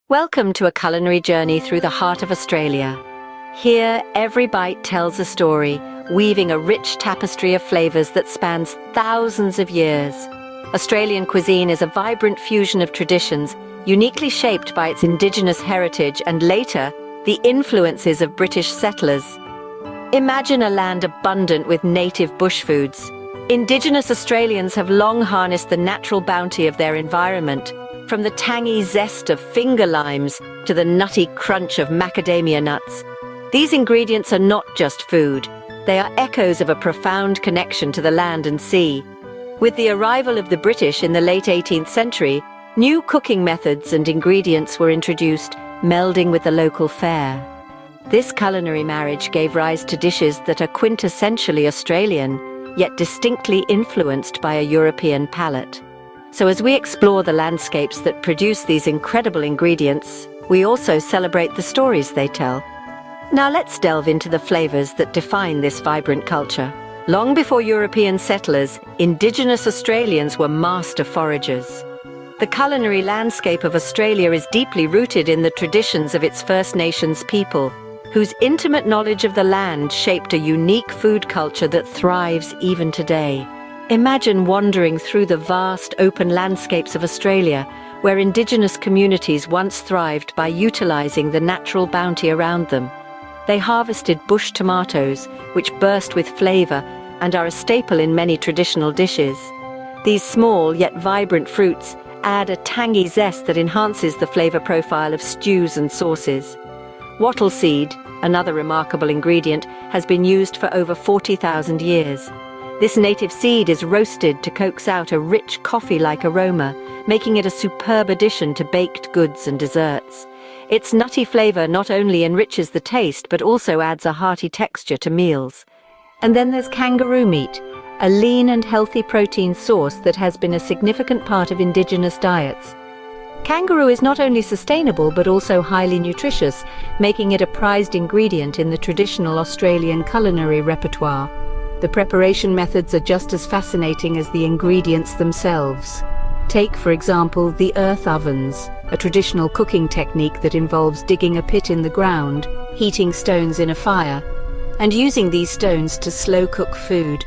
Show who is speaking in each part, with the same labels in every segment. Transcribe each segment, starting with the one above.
Speaker 1: Welcome to a culinary journey through the heart of Australia. Here, every bite tells a story, weaving a rich tapestry of flavors that spans thousands of years. Australian cuisine is a vibrant fusion of traditions, uniquely shaped by its indigenous heritage and later, the influences of British settlers. Imagine a land abundant with native bush foods. Indigenous Australians have long harnessed the natural bounty of their environment, from the tangy zest of finger limes to the nutty crunch of macadamia nuts. These ingredients are not just food, they are echoes of a profound connection to the land and sea. With the arrival of the British in the late 18th century, new cooking methods and ingredients were introduced, melding with the local fare. This culinary marriage gave rise to dishes that are quintessentially Australian, yet distinctly influenced by a European palate. So as we explore the landscapes that produce these incredible ingredients, we also celebrate the stories they tell. Now let's delve into the flavors that define this vibrant culture. Long before European settlers, Indigenous Australians were master foragers. The culinary landscape of Australia is deeply rooted in the traditions of its First Nations people, whose intimate knowledge of the land shaped a unique food culture that thrives even today. Imagine wandering through the vast open landscapes of Australia, where Indigenous communities once thrived by utilising the natural bounty around them. They harvested bush tomatoes, which burst with flavour and are a staple in many traditional dishes. These small yet vibrant fruits add a tangy zest that enhances the flavour profile of stews and sauces. Wattle seed, another remarkable ingredient, has been used for over 40,000 years. This native seed is roasted to coax out a rich coffee-like aroma, making it a superb addition to baked goods and desserts. Its nutty flavour not only enriches the taste, but also adds a hearty texture to meals. And then there's kangaroo meat, a lean and healthy protein source that has been a significant part of Indigenous diets. Kangaroo is not only sustainable but also highly nutritious, making it a prized ingredient in the traditional Australian culinary repertoire. The preparation methods are just as fascinating as the ingredients themselves. Take, for example, the earth ovens, a traditional cooking technique that involves digging a pit in the ground, heating stones in a fire, and using these stones to slow-cook food.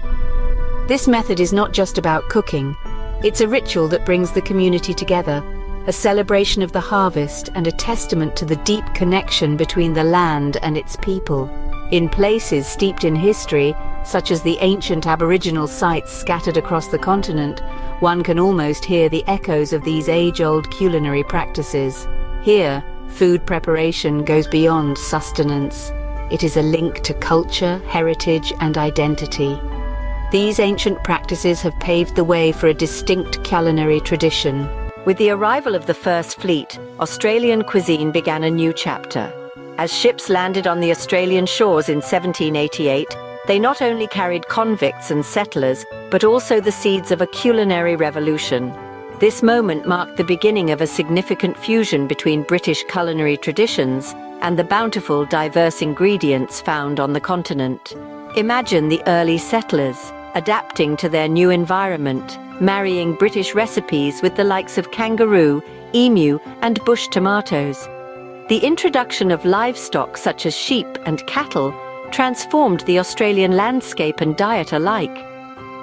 Speaker 1: This method is not just about cooking, it's a ritual that brings the community together, a celebration of the harvest and a testament to the deep connection between the land and its people. In places steeped in history, such as the ancient Aboriginal sites scattered across the continent, one can almost hear the echoes of these age-old culinary practices. Here, food preparation goes beyond sustenance. It is a link to culture, heritage, and identity. These ancient practices have paved the way for a distinct culinary tradition. With the arrival of the First Fleet, Australian cuisine began a new chapter. As ships landed on the Australian shores in 1788, they not only carried convicts and settlers, but also the seeds of a culinary revolution. This moment marked the beginning of a significant fusion between British culinary traditions and the bountiful, diverse ingredients found on the continent. Imagine the early settlers, adapting to their new environment, marrying British recipes with the likes of kangaroo, emu, and bush tomatoes. The introduction of livestock such as sheep and cattle transformed the Australian landscape and diet alike.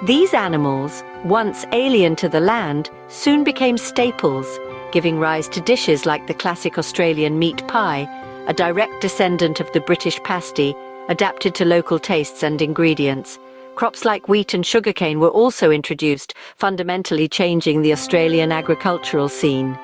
Speaker 1: These animals, once alien to the land, soon became staples, giving rise to dishes like the classic Australian meat pie, a direct descendant of the British pasty, adapted to local tastes and ingredients. Crops like wheat and sugarcane were also introduced, fundamentally changing the Australian agricultural scene.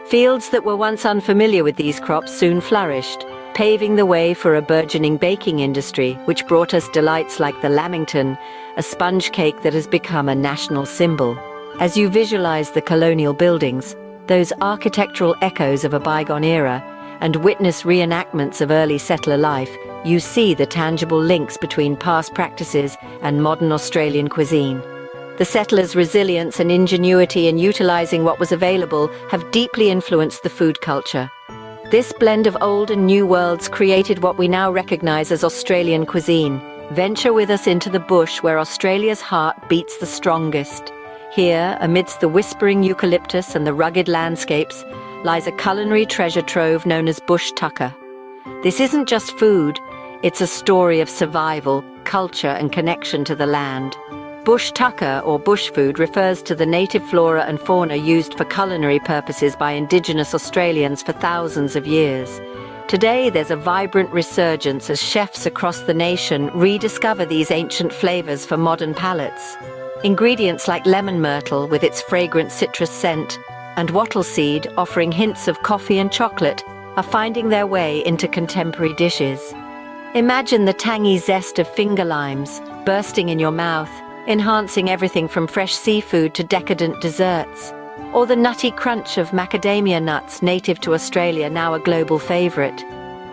Speaker 1: Fields that were once unfamiliar with these crops soon flourished, paving the way for a burgeoning baking industry, which brought us delights like the lamington, a sponge cake that has become a national symbol. As you visualize the colonial buildings, those architectural echoes of a bygone era, and witness reenactments of early settler life, you see the tangible links between past practices and modern Australian cuisine. The settlers' resilience and ingenuity in utilizing what was available have deeply influenced the food culture. This blend of old and new worlds created what we now recognize as Australian cuisine. Venture with us into the bush where Australia's heart beats the strongest. Here, amidst the whispering eucalyptus and the rugged landscapes, lies a culinary treasure trove known as bush tucker. This isn't just food, it's a story of survival, culture, and connection to the land. Bush tucker, or bush food, refers to the native flora and fauna used for culinary purposes by Indigenous Australians for thousands of years. Today, there's a vibrant resurgence as chefs across the nation rediscover these ancient flavors for modern palates. Ingredients like lemon myrtle with its fragrant citrus scent and wattle seed, offering hints of coffee and chocolate, are finding their way into contemporary dishes. Imagine the tangy zest of finger limes bursting in your mouth, enhancing everything from fresh seafood to decadent desserts. Or the nutty crunch of macadamia nuts native to Australia, now a global favorite.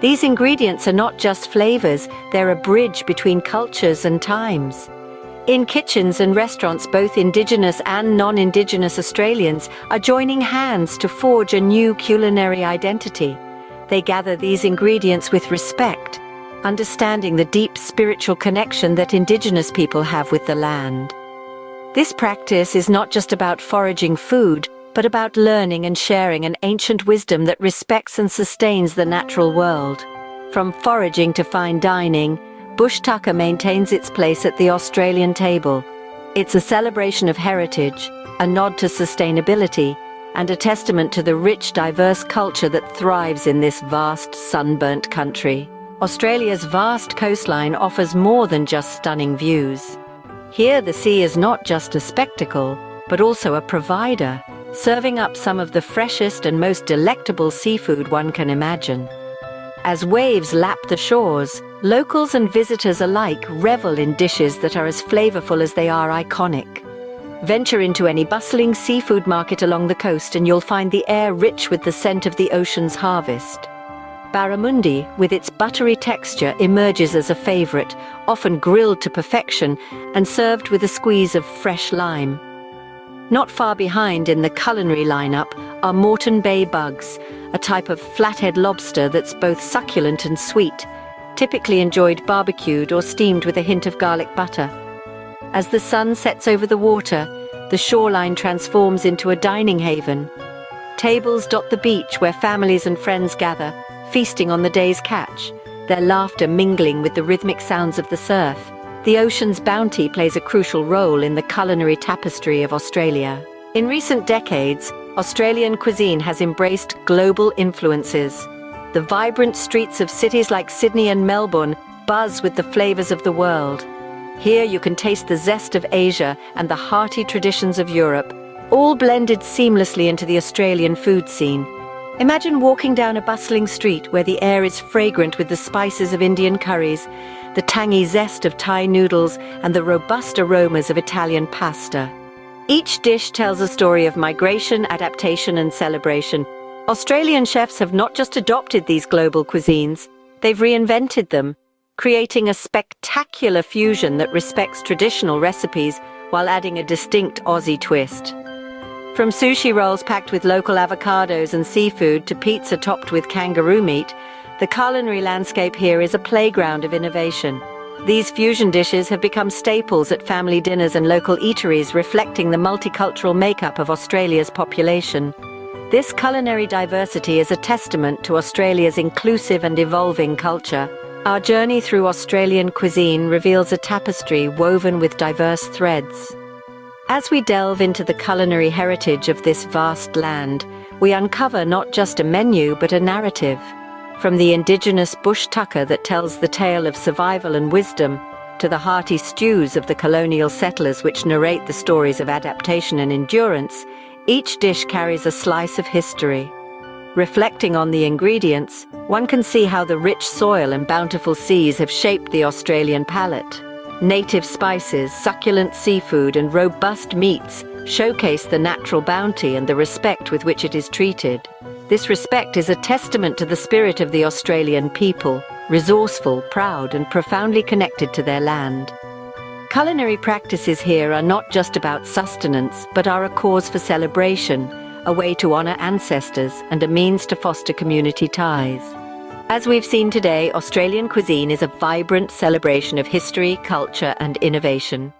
Speaker 1: These ingredients are not just flavors, they're a bridge between cultures and times. In kitchens and restaurants, both Indigenous and non-Indigenous Australians are joining hands to forge a new culinary identity. They gather these ingredients with respect, understanding the deep spiritual connection that Indigenous people have with the land. This practice is not just about foraging food, but about learning and sharing an ancient wisdom that respects and sustains the natural world. From foraging to fine dining, bush tucker maintains its place at the Australian table. It's a celebration of heritage, a nod to sustainability, and a testament to the rich, diverse culture that thrives in this vast, sunburnt country. Australia's vast coastline offers more than just stunning views. Here, the sea is not just a spectacle, but also a provider, serving up some of the freshest and most delectable seafood one can imagine. As waves lap the shores, locals and visitors alike revel in dishes that are as flavorful as they are iconic. Venture into any bustling seafood market along the coast and you'll find the air rich with the scent of the ocean's harvest. Barramundi, with its buttery texture, emerges as a favorite, often grilled to perfection and served with a squeeze of fresh lime. Not far behind in the culinary lineup are Moreton Bay bugs, a type of flathead lobster that's both succulent and sweet, typically enjoyed barbecued or steamed with a hint of garlic butter. As the sun sets over the water, the shoreline transforms into a dining haven. Tables dot the beach where families and friends gather, feasting on the day's catch, their laughter mingling with the rhythmic sounds of the surf. The ocean's bounty plays a crucial role in the culinary tapestry of Australia. In recent decades, Australian cuisine has embraced global influences. The vibrant streets of cities like Sydney and Melbourne buzz with the flavors of the world. Here you can taste the zest of Asia and the hearty traditions of Europe, all blended seamlessly into the Australian food scene. Imagine walking down a bustling street where the air is fragrant with the spices of Indian curries, the tangy zest of Thai noodles, and the robust aromas of Italian pasta. Each dish tells a story of migration, adaptation, and celebration. Australian chefs have not just adopted these global cuisines, they've reinvented them, creating a spectacular fusion that respects traditional recipes while adding a distinct Aussie twist. From sushi rolls packed with local avocados and seafood to pizza topped with kangaroo meat, the culinary landscape here is a playground of innovation. These fusion dishes have become staples at family dinners and local eateries, reflecting the multicultural makeup of Australia's population. This culinary diversity is a testament to Australia's inclusive and evolving culture. Our journey through Australian cuisine reveals a tapestry woven with diverse threads. As we delve into the culinary heritage of this vast land, we uncover not just a menu but a narrative. From the Indigenous bush tucker that tells the tale of survival and wisdom, to the hearty stews of the colonial settlers which narrate the stories of adaptation and endurance, each dish carries a slice of history. Reflecting on the ingredients, one can see how the rich soil and bountiful seas have shaped the Australian palate. Native spices, succulent seafood, and robust meats showcase the natural bounty and the respect with which it is treated. This respect is a testament to the spirit of the Australian people, resourceful, proud, and profoundly connected to their land. Culinary practices here are not just about sustenance, but are a cause for celebration, a way to honor ancestors, and a means to foster community ties. As we've seen today, Australian cuisine is a vibrant celebration of history, culture, and innovation.